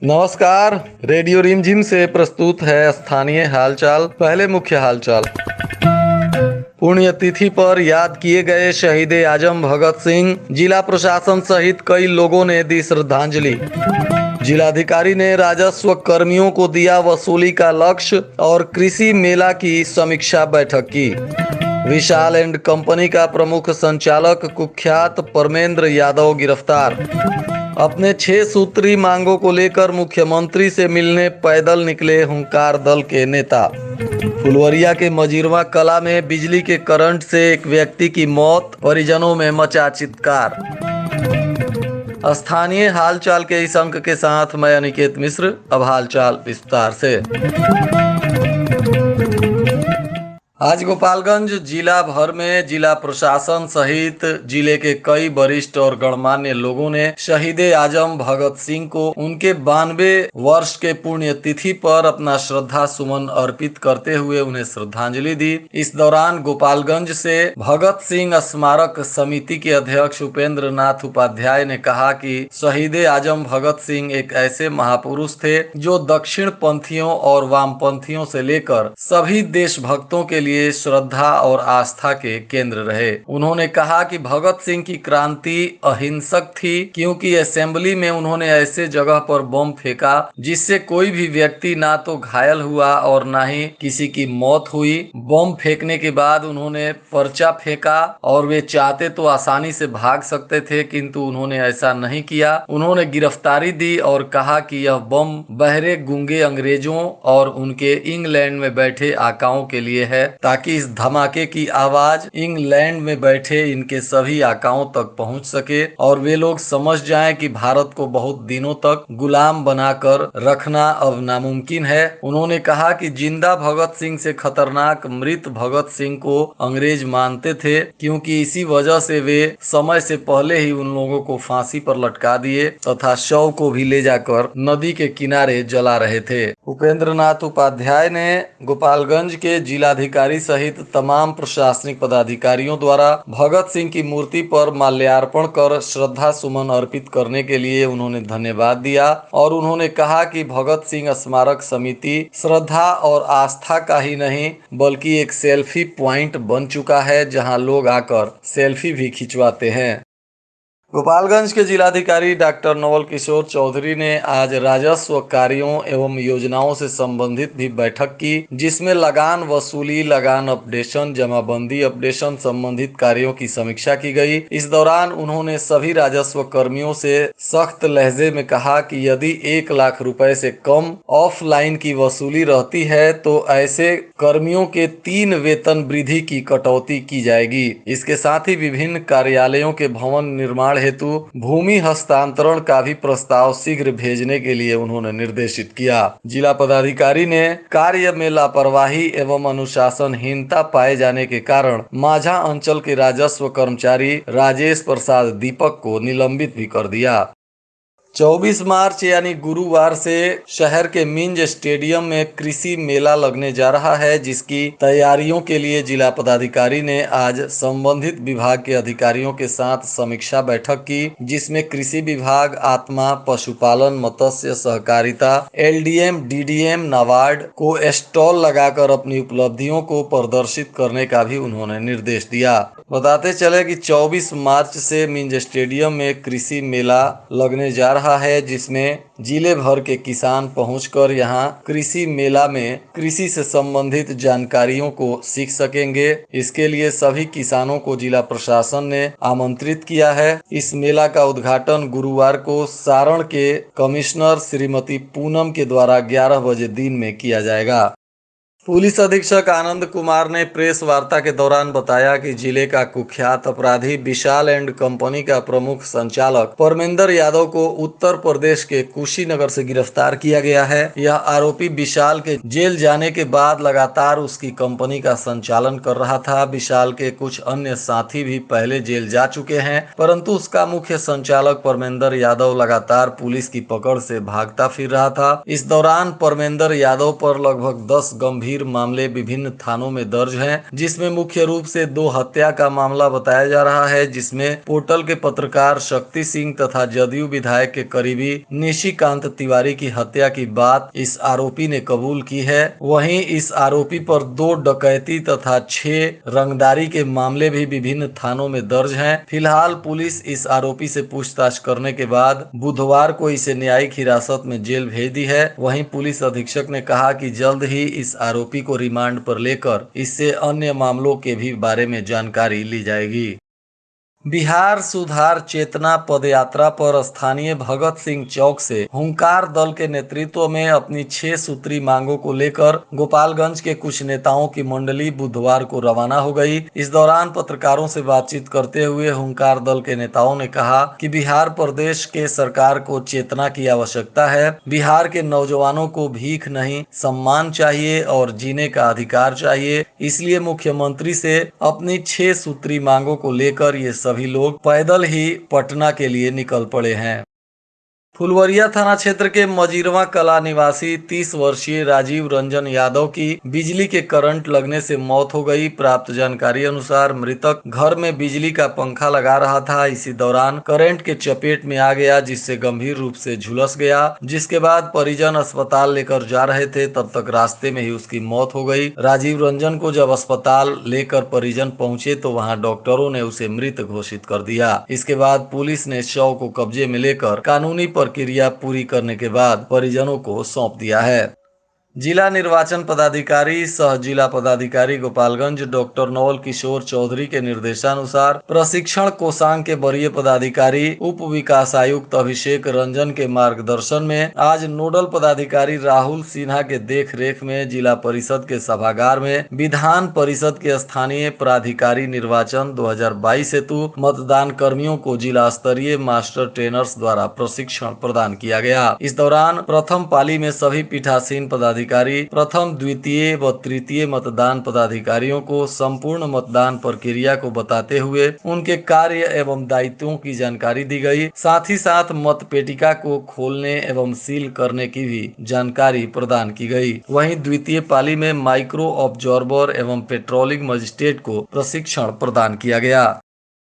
नमस्कार। रेडियो रिमझिम से प्रस्तुत है स्थानीय हालचाल। पहले मुख्य हालचाल। पुण्यतिथि पर याद किए गए शहीद आजम भगत सिंह। जिला प्रशासन सहित कई लोगों ने दी श्रद्धांजलि। जिलाधिकारी ने राजस्व कर्मियों को दिया वसूली का लक्ष्य और कृषि मेला की समीक्षा बैठक की। विशाल एंड कंपनी का प्रमुख संचालक कुख्यात परमेंद्र यादव गिरफ्तार। अपने 6 सूत्री मांगों को लेकर मुख्यमंत्री से मिलने पैदल निकले हुंकार दल के नेता। फुलवरिया के मजीरवा कला में बिजली के करंट से एक व्यक्ति की मौत, परिजनों में मचा चित्कार। स्थानीय हालचाल के इस अंक के साथ मैं अनिकेत मिश्र। अब हालचाल विस्तार से। आज गोपालगंज जिला भर में जिला प्रशासन सहित जिले के कई वरिष्ठ और गणमान्य लोगों ने शहीद आजम भगत सिंह को उनके 92 वर्ष के पुण्य तिथि पर अपना श्रद्धा सुमन अर्पित करते हुए उन्हें श्रद्धांजलि दी। इस दौरान गोपालगंज से भगत सिंह स्मारक समिति के अध्यक्ष उपेंद्र नाथ उपाध्याय ने कहा कि शहीद आजम भगत सिंह एक ऐसे महापुरुष थे जो दक्षिण पंथियों और वामपंथियों से लेकर सभी देशभक्तों के लिए श्रद्धा और आस्था के केंद्र रहे। उन्होंने कहा कि भगत सिंह की क्रांति अहिंसक थी, क्योंकि असेंबली में उन्होंने ऐसे जगह पर बम फेंका जिससे कोई भी व्यक्ति ना तो घायल हुआ और ना ही किसी की मौत हुई। बम फेंकने के बाद उन्होंने पर्चा फेंका और वे चाहते तो आसानी से भाग सकते थे, किंतु उन्होंने ऐसा नहीं किया। उन्होंने गिरफ्तारी दी और कहा कि यह बम बहरे गूंगे अंग्रेजों और उनके इंग्लैंड में बैठे आकाओं के लिए है, ताकि इस धमाके की आवाज इंग्लैंड में बैठे इनके सभी आकाओं तक पहुंच सके और वे लोग समझ जाएं कि भारत को बहुत दिनों तक गुलाम बनाकर रखना अब नामुमकिन है। उन्होंने कहा कि जिंदा भगत सिंह से खतरनाक मृत भगत सिंह को अंग्रेज मानते थे, क्योंकि इसी वजह से वे समय से पहले ही उन लोगों को फांसी पर लटका दिए तथा शव को भी ले जाकर नदी के किनारे जला रहे थे। उपेंद्र नाथ उपाध्याय ने गोपालगंज के जिलाधिकारी सहित तमाम प्रशासनिक पदाधिकारियों द्वारा भगत सिंह की मूर्ति पर माल्यार्पण कर श्रद्धा सुमन अर्पित करने के लिए उन्होंने धन्यवाद दिया और उन्होंने कहा कि भगत सिंह स्मारक समिति श्रद्धा और आस्था का ही नहीं बल्कि एक सेल्फी पॉइंट बन चुका है, जहां लोग आकर सेल्फी भी खिंचवाते हैं। गोपालगंज के जिलाधिकारी डॉक्टर नवल किशोर चौधरी ने आज राजस्व कार्यों एवं योजनाओं से संबंधित भी बैठक की, जिसमें लगान वसूली, लगान अपडेशन, जमाबंदी अपडेशन संबंधित कार्यों की समीक्षा की गई। इस दौरान उन्होंने सभी राजस्व कर्मियों से सख्त लहजे में कहा कि यदि 1 लाख रुपए से कम ऑफलाइन की वसूली रहती है तो ऐसे कर्मियों के 3 वेतन वृद्धि की कटौती की जाएगी। इसके साथ ही विभिन्न कार्यालयों के भवन निर्माण हेतु भूमि हस्तांतरण का भी प्रस्ताव शीघ्र भेजने के लिए उन्होंने निर्देशित किया। जिला पदाधिकारी ने कार्य में लापरवाही एवं अनुशासनहीनता पाए जाने के कारण माझा अंचल के राजस्व कर्मचारी राजेश प्रसाद दीपक को निलंबित भी कर दिया। 24 मार्च यानी गुरुवार से शहर के मिंज स्टेडियम में कृषि मेला लगने जा रहा है, जिसकी तैयारियों के लिए जिला पदाधिकारी ने आज संबंधित विभाग के अधिकारियों के साथ समीक्षा बैठक की, जिसमें कृषि विभाग, आत्मा, पशुपालन, मत्स्य सहकारिता, एलडीएम, डीडीएम, नाबार्ड को स्टॉल लगाकर अपनी उपलब्धियों को प्रदर्शित करने का भी उन्होंने निर्देश दिया। बताते चले कि 24 मार्च से मिंज स्टेडियम में कृषि मेला लगने जा रहा है, जिसमें जिले भर के किसान पहुंचकर यहां कृषि मेला में कृषि से संबंधित जानकारियों को सीख सकेंगे। इसके लिए सभी किसानों को जिला प्रशासन ने आमंत्रित किया है। इस मेला का उद्घाटन गुरुवार को सारण के कमिश्नर श्रीमती पूनम के द्वारा 11 बजे दिन में किया जाएगा। पुलिस अधीक्षक आनंद कुमार ने प्रेस वार्ता के दौरान बताया कि जिले का कुख्यात अपराधी विशाल एंड कंपनी का प्रमुख संचालक परमेंद्र यादव को उत्तर प्रदेश के कुशीनगर से गिरफ्तार किया गया है। यह आरोपी विशाल के जेल जाने के बाद लगातार उसकी कंपनी का संचालन कर रहा था। विशाल के कुछ अन्य साथी भी पहले जेल जा चुके हैं, परंतु उसका मुख्य संचालक परमेंद्र यादव लगातार पुलिस की पकड़ से भागता फिर रहा था। इस दौरान परमेंद्र यादव पर लगभग 10 गंभीर गंभीर मामले विभिन्न थानों में दर्ज हैं, जिसमें मुख्य रूप से 2 हत्या का मामला बताया जा रहा है, जिसमें पोर्टल के पत्रकार शक्ति सिंह तथा जदयू विधायक के करीबी निशिकांत तिवारी की हत्या की बात इस आरोपी ने कबूल की है। वहीं इस आरोपी पर 2 डकैती तथा 6 रंगदारी के मामले भी विभिन्न थानों में दर्ज हैं। फिलहाल पुलिस इस आरोपी से पूछताछ करने के बाद बुधवार को इसे न्यायिक हिरासत में जेल भेज दी है। वहीं पुलिस अधीक्षक ने कहा कि जल्द ही इस आरोपी को रिमांड पर लेकर इससे अन्य मामलों के भी बारे में जानकारी ली जाएगी। बिहार सुधार चेतना पदयात्रा पर स्थानीय भगत सिंह चौक से हुंकार दल के नेतृत्व में अपनी 6 सूत्री मांगों को लेकर गोपालगंज के कुछ नेताओं की मंडली बुधवार को रवाना हो गई। इस दौरान पत्रकारों से बातचीत करते हुए हुंकार दल के नेताओं ने कहा कि बिहार प्रदेश के सरकार को चेतना की आवश्यकता है। बिहार के नौजवानों को भीख नहीं, सम्मान चाहिए और जीने का अधिकार चाहिए। इसलिए मुख्यमंत्री से अपनी 6 सूत्री मांगों को लेकर ये सभी लोग पैदल ही पटना के लिए निकल पड़े हैं। फुलवरिया थाना क्षेत्र के मजीरवा कला निवासी 30 वर्षीय राजीव रंजन यादव की बिजली के करंट लगने से मौत हो गई। प्राप्त जानकारी अनुसार मृतक घर में बिजली का पंखा लगा रहा था। इसी दौरान करंट के चपेट में आ गया, जिससे गंभीर रूप से झुलस गया, जिसके बाद परिजन अस्पताल लेकर जा रहे थे, तब तक रास्ते में ही उसकी मौत हो गई। राजीव रंजन को जब अस्पताल लेकर परिजन पहुंचे तो वहां डॉक्टरों ने उसे मृत घोषित कर दिया। इसके बाद पुलिस ने शव को कब्जे में लेकर कानूनी प्रक्रिया पूरी करने के बाद परिजनों को सौंप दिया है। जिला निर्वाचन पदाधिकारी सह जिला पदाधिकारी गोपालगंज डॉक्टर नवल किशोर चौधरी के निर्देशानुसार प्रशिक्षण कोषांग के वरीय पदाधिकारी उप विकास आयुक्त अभिषेक रंजन के मार्गदर्शन में आज नोडल पदाधिकारी राहुल सिन्हा के देखरेख में जिला परिषद के सभागार में विधान परिषद के स्थानीय प्राधिकारी निर्वाचन 2022 हेतु मतदान कर्मियों को जिला स्तरीय मास्टर ट्रेनर्स द्वारा प्रशिक्षण प्रदान किया गया। इस दौरान प्रथम पाली में सभी पीठासीन पदाधिकारी प्रथम, द्वितीय व तृतीय मतदान पदाधिकारियों को संपूर्ण मतदान प्रक्रिया को बताते हुए उनके कार्य एवं दायित्वों की जानकारी दी गई। साथ ही साथ मतपेटिका को खोलने एवं सील करने की भी जानकारी प्रदान की गई। वहीं द्वितीय पाली में माइक्रो ऑब्जर्वर एवं पेट्रोलिंग मजिस्ट्रेट को प्रशिक्षण प्रदान किया गया।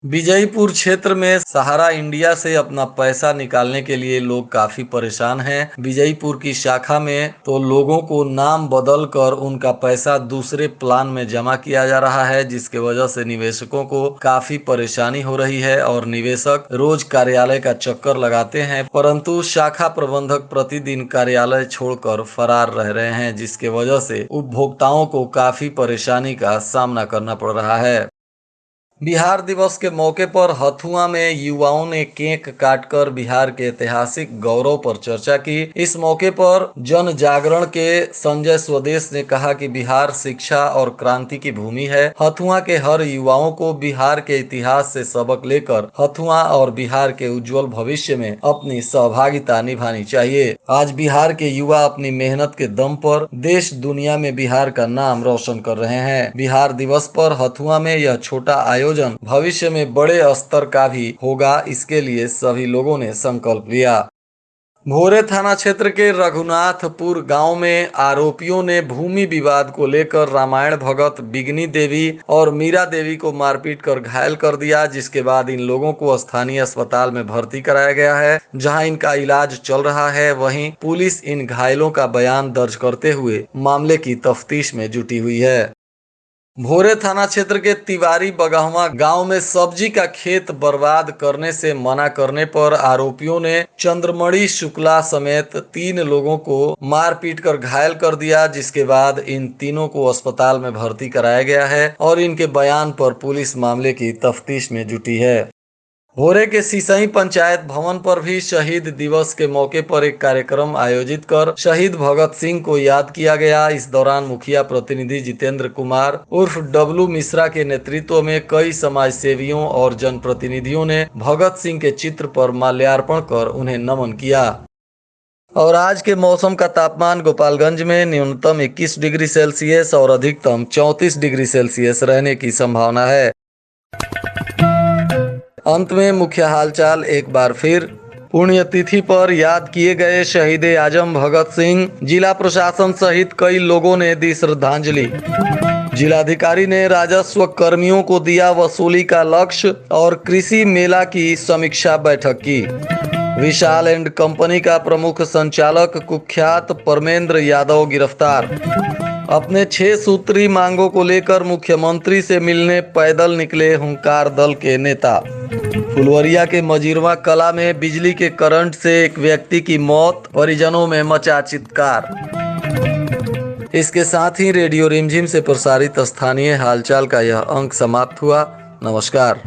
विजयपुर क्षेत्र में सहारा इंडिया से अपना पैसा निकालने के लिए लोग काफी परेशान हैं। विजयपुर की शाखा में तो लोगों को नाम बदल कर उनका पैसा दूसरे प्लान में जमा किया जा रहा है, जिसके वजह से निवेशकों को काफी परेशानी हो रही है और निवेशक रोज कार्यालय का चक्कर लगाते हैं, परंतु शाखा प्रबंधक प्रतिदिन कार्यालय छोड़कर फरार रह रहे हैं, जिसके वजह से उपभोक्ताओं को काफी परेशानी का सामना करना पड़ रहा है। बिहार दिवस के मौके पर हथुआ में युवाओं ने केक काटकर बिहार के ऐतिहासिक गौरव पर चर्चा की। इस मौके पर जन जागरण के संजय स्वदेश ने कहा कि बिहार शिक्षा और क्रांति की भूमि है। हथुआ के हर युवाओं को बिहार के इतिहास से सबक लेकर हथुआ और बिहार के उज्जवल भविष्य में अपनी सहभागिता निभानी चाहिए। आज बिहार के युवा अपनी मेहनत के दम पर देश दुनिया में बिहार का नाम रोशन कर रहे हैं। बिहार दिवस पर हथुआ में यह छोटा आयोजन भविष्य में बड़े स्तर का भी होगा, इसके लिए सभी लोगों ने संकल्प लिया। भोरे थाना क्षेत्र के रघुनाथपुर गांव में आरोपियों ने भूमि विवाद को लेकर रामायण भगत बिगनी देवी और मीरा देवी को मारपीट कर घायल कर दिया, जिसके बाद इन लोगों को स्थानीय अस्पताल में भर्ती कराया गया है, जहां इनका इलाज चल रहा है। वहीं पुलिस इन घायलों का बयान दर्ज करते हुए मामले की तफ्तीश में जुटी हुई है। भोरे थाना क्षेत्र के तिवारी बगहवा गांव में सब्जी का खेत बर्बाद करने से मना करने पर आरोपियों ने चंद्रमणि शुक्ला समेत 3 लोगों को मार पीट कर घायल कर दिया, जिसके बाद इन तीनों को अस्पताल में भर्ती कराया गया है और इनके बयान पर पुलिस मामले की तफ्तीश में जुटी है। भोरे के सिसई पंचायत भवन पर भी शहीद दिवस के मौके पर एक कार्यक्रम आयोजित कर शहीद भगत सिंह को याद किया गया। इस दौरान मुखिया प्रतिनिधि जितेंद्र कुमार उर्फ डब्लू मिश्रा के नेतृत्व में कई समाज सेवियों और जनप्रतिनिधियों ने भगत सिंह के चित्र पर माल्यार्पण कर उन्हें नमन किया। और आज के मौसम का तापमान गोपालगंज में न्यूनतम 21 डिग्री सेल्सियस और अधिकतम 34 डिग्री सेल्सियस रहने की संभावना है। अंत में मुख्य हालचाल एक बार फिर। पुण्यतिथि पर याद किए गए शहीद आजम भगत सिंह, जिला प्रशासन सहित कई लोगों ने दी श्रद्धांजलि। जिलाधिकारी ने राजस्व कर्मियों को दिया वसूली का लक्ष्य और कृषि मेला की समीक्षा बैठक की। विशाल एंड कंपनी का प्रमुख संचालक कुख्यात परमेंद्र यादव गिरफ्तार। अपने 6 सूत्री मांगों को लेकर मुख्यमंत्री से मिलने पैदल निकले हुंकार दल के नेता। फुलवरिया के मजीरवा कला में बिजली के करंट से एक व्यक्ति की मौत, परिजनों में मचा चित्कार। इसके साथ ही रेडियो रिमझिम से प्रसारित स्थानीय हालचाल का यह अंक समाप्त हुआ। नमस्कार।